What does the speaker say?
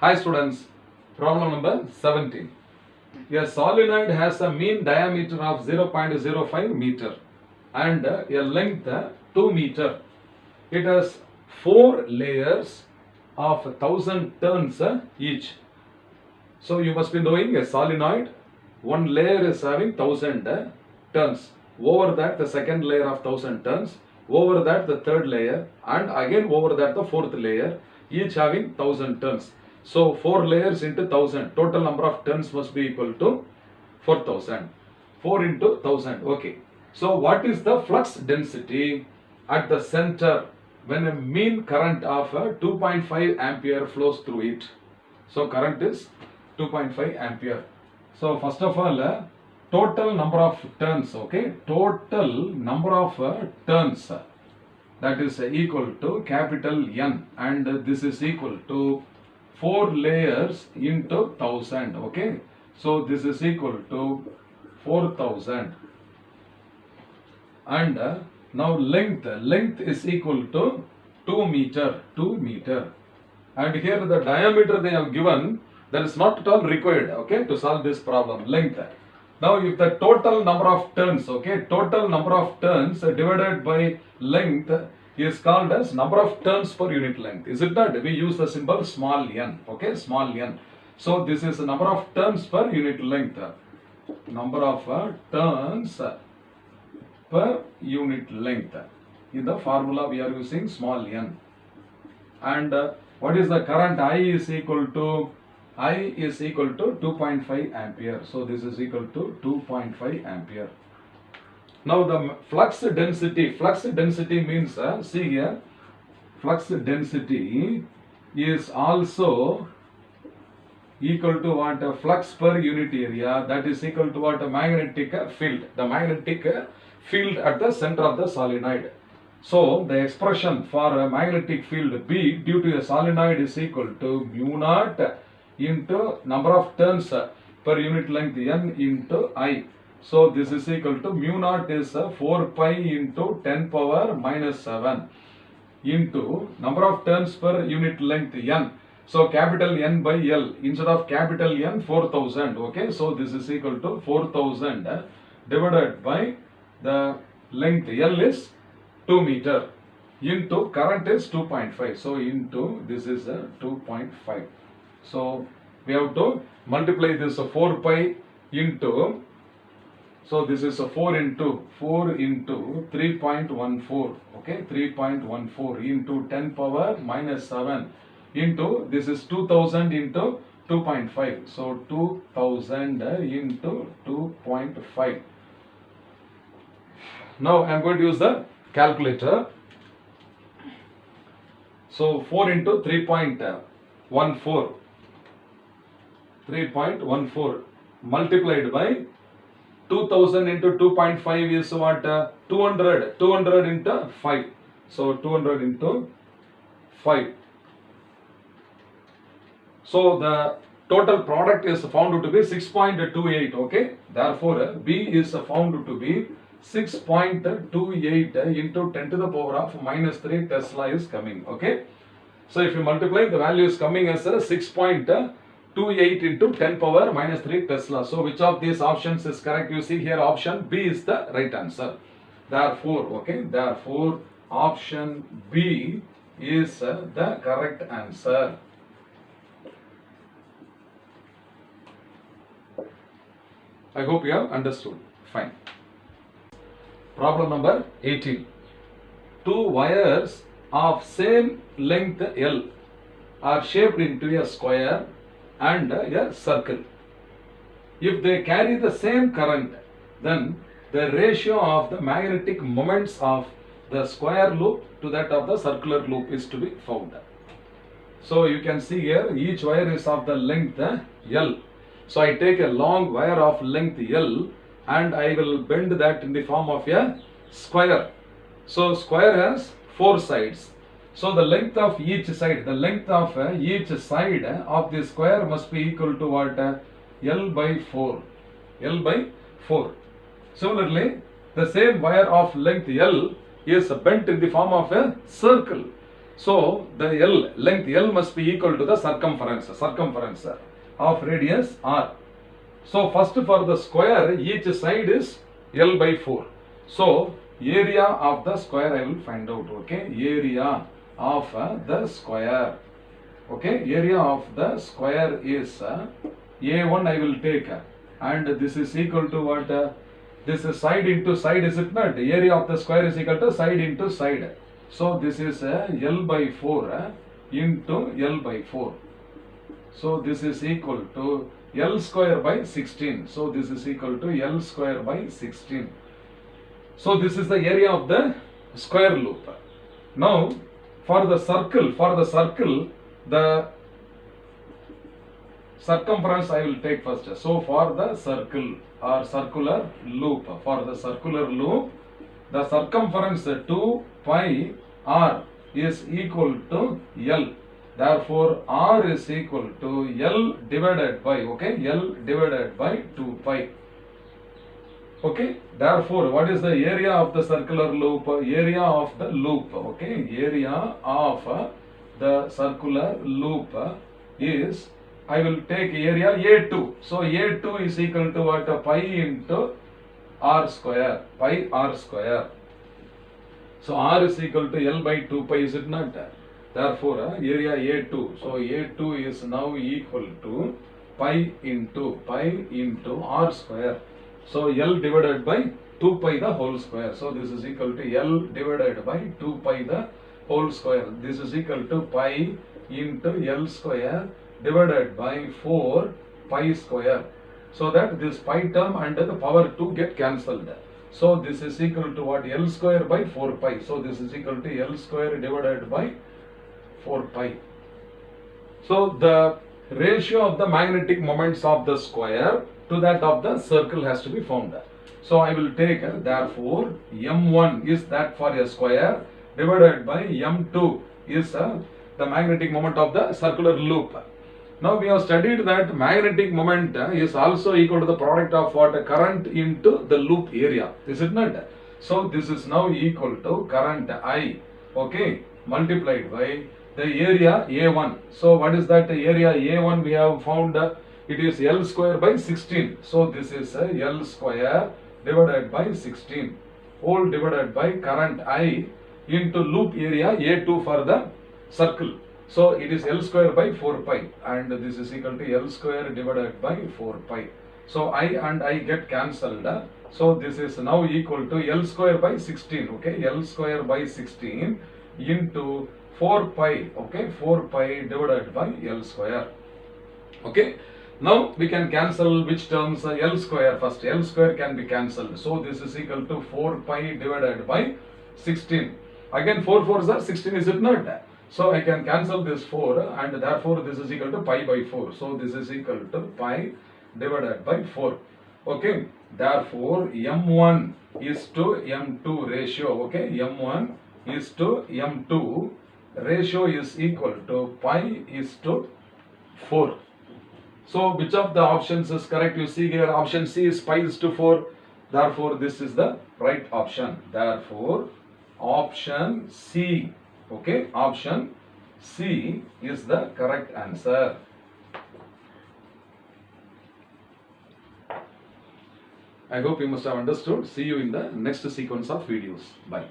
Hi students, problem number 17. A solenoid has a mean diameter of 0.05 meter and a length 2 meter. It has 4 layers of 1000 turns each. So you must be knowing a solenoid, one layer is having 1000 turns. Over that the second layer of 1000 turns, over that the third layer, and again over that the fourth layer, each having 1000 turns. So 4 layers into 1000, total number of turns must be equal to 4000. 4 into 1000, okay. So what is the flux density at the center when a mean current of 2.5 ampere flows through it? So current is 2.5 ampere. So first of all, total number of turns, okay, total number of turns, that is equal to capital N, and this is equal to 4 layers into 1000, okay. So this is equal to 4000, and now length is equal to 2 meter, and here the diameter they have given, that is not at all required, okay, to solve this problem. Length. Now if the total number of turns, okay, total number of turns divided by length is called as number of turns per unit length. Is it not? We use the symbol small n, okay, small n. So this is the number of turns per unit length. Number of turns per unit length. In the formula we are using small n. And what is the current? I is equal to 2.5 ampere. So this is equal to 2.5 ampere. Now the flux density means, see here, flux density is also equal to what? Flux per unit area, that is equal to what? Magnetic field. The magnetic field at the center of the solenoid. So the expression for a magnetic field B due to a solenoid is equal to mu naught into number of turns per unit length n into I. So this is equal to mu naught is 4 pi into 10 power minus 7 into number of turns per unit length n. So capital N by L, instead of capital N 4000, okay. So this is equal to 4000 divided by the length L is 2 meter into current is 2.5. So into this is 2.5. So we have to multiply this 4 pi into, so this is 4 into 3.14, okay, 3.14 into 10 power minus 7 into, this is 2000 into 2.5. So 2000 into 2.5. Now I am going to use the calculator. So 4 into 3.14 multiplied by 2000 into 2.5 is what? 200 into 5. So 200 into 5. So the total product is found to be 6.28, okay. Therefore B is found to be 6.28 into 10 to the power of minus 3 Tesla is coming, okay. So if you multiply, the value is coming as 6.28 into 10 power minus 3 Tesla. So which of these options is correct? You see here option B is the right answer. Therefore, okay, therefore option B is the correct answer. I hope you have understood. Fine. Problem number 18. 2 wires of same length L are shaped into a square and a circle. If they carry the same current, then the ratio of the magnetic moments of the square loop to that of the circular loop is to be found. So you can see here each wire is of the length L. So I take a long wire of length L and I will bend that in the form of a square. So square has 4 sides. So the length of each side, of the square must be equal to what? L by 4. L by 4. Similarly, the same wire of length L is bent in the form of a circle. So the L, length L must be equal to the circumference of radius R. So first for the square, each side is L by 4. So area of the square I will find out, okay? Area of the square, okay? Area of the square is A1 I will take, and this is equal to what? This is side into side, is it not? Area of the square is equal to side into side. So this is L by 4 into L by 4. So this is equal to L square by 16. So this is equal to L square by 16. So this is the area of the square loop. Now for the circle, the circumference I will take first. So for the circle or circular loop, the circumference 2 pi r is equal to L. Therefore r is equal to L divided by, okay, L divided by 2 pi. Okay, therefore what is the area of the circular loop? Area of the loop, okay, area of the circular loop is, I will take area A2. So A2 is equal to what? Pi into r square, pi r square. So r is equal to L by 2 pi, is it not? Therefore area A2, so A2 is now equal to pi into r square. So L divided by 2 pi the whole square. So this is equal to L divided by 2 pi the whole square. This is equal to pi into L square divided by 4 pi square. So that this pi term and the power 2 get cancelled. So this is equal to what? L square by 4 pi. So this is equal to L square divided by 4 pi. So the ratio of the magnetic moments of the square to that of the circle has to be found. So I will take, therefore M1 is that for a square divided by M2 is the magnetic moment of the circular loop. Now we have studied that magnetic moment is also equal to the product of what? Current into the loop area, is it not? So this is now equal to current I, okay, multiplied by the area A1. So what is that area A1? We have found it is L square by 16. So this is L square divided by 16 whole divided by current I into loop area A2 for the circle. So it is L square by 4 pi, and this is equal to L square divided by 4 pi. So I and I get cancelled. So this is now equal to L square by 16, okay, L square by 16 into 4 pi, okay, 4 pi divided by L square. Okay, now we can cancel which terms? L square first. L square can be cancelled. So this is equal to 4 pi divided by 16. Again 4 4s are 16, is it not? So I can cancel this 4, and therefore this is equal to pi by 4. So this is equal to pi divided by 4. Okay, therefore M1 is to M2 ratio, okay, M1 is to M2 ratio is equal to pi is to 4. So which of the options is correct? You see here option C is pi is to 4. Therefore this is the right option. Therefore option C, okay, option C is the correct answer. I hope you must have understood. See you in the next sequence of videos. Bye.